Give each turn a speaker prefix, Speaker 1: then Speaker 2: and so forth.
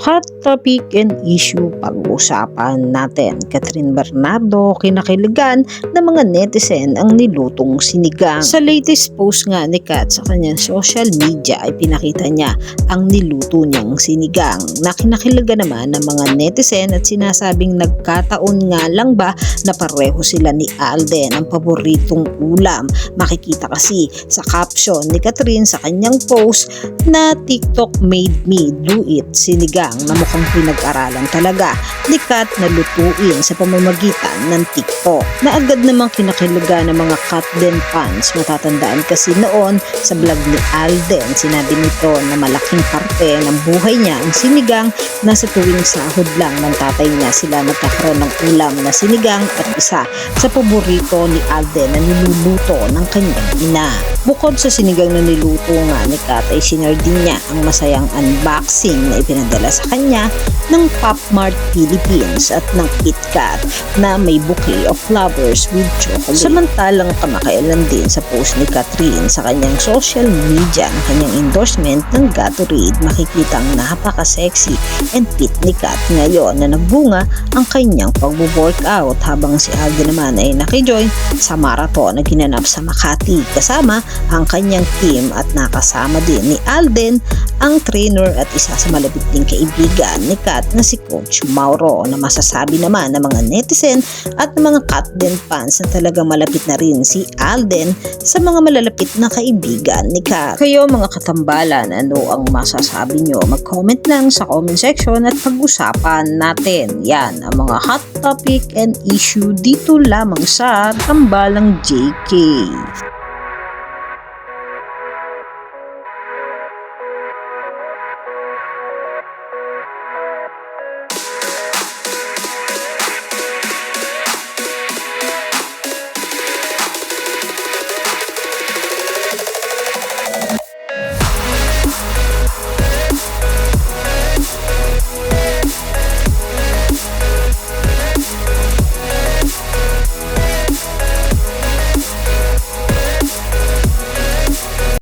Speaker 1: Hot topic and issue pag-usapan natin. Catherine Bernardo kinakiligan ng mga netizen ang nilutong sinigang. Sa latest post nga ni Kat sa kanyang social media ay pinakita niya ang niluto niyang sinigang na kinakiligan naman ng mga netizen at sinasabing nagkataon nga lang ba na pareho sila ni Alden ang paboritong ulam. Makikita kasi sa caption ni Catherine sa kanyang post na TikTok made me do it sinigang na mukhang pinag-aralan talaga ni Kat na lutuin sa pamamagitan ng TikTok na agad namang kinakiligan ng mga Katden fans. Matatandaan kasi noon sa vlog ni Alden, sinabi nito na malaking parte ng buhay niya ang sinigang na sa tuwing sahod lang ng tatay niya sila nagkakaroon ng ulam na sinigang at isa sa paborito ni Alden na niluluto ng kanyang ina. Bukod sa sinigang na niluto nga ni Kat ay sinare din niya ang masayang unboxing na ipinadala sa kanya ng Pop Mart Philippines at ng KitKat na may bouquet of flowers with chocolate. Samantalang kamakailan din sa post ni Catherine sa kanyang social media ng kanyang endorsement ng Gatorade, makikita ang napaka-sexy and fit ni Kat ngayon na nagbunga ang kanyang pag-workout habang si Alden naman ay nakijoin sa marathon na ginanap sa Makati kasama ang kanyang team at nakasama din ni Alden ang trainer at isa sa malapit ding kaibigan ni Kat na si Coach Mauro, na masasabi naman ng mga netizen at ng mga Katden fans na talagang malapit na rin si Alden sa mga malalapit na kaibigan ni Kat. Kayo mga katambalan, ano ang masasabi nyo? Mag-comment lang sa comment section at pag-usapan natin yan ang mga hot topic and issue dito lamang sa Tambalang JK.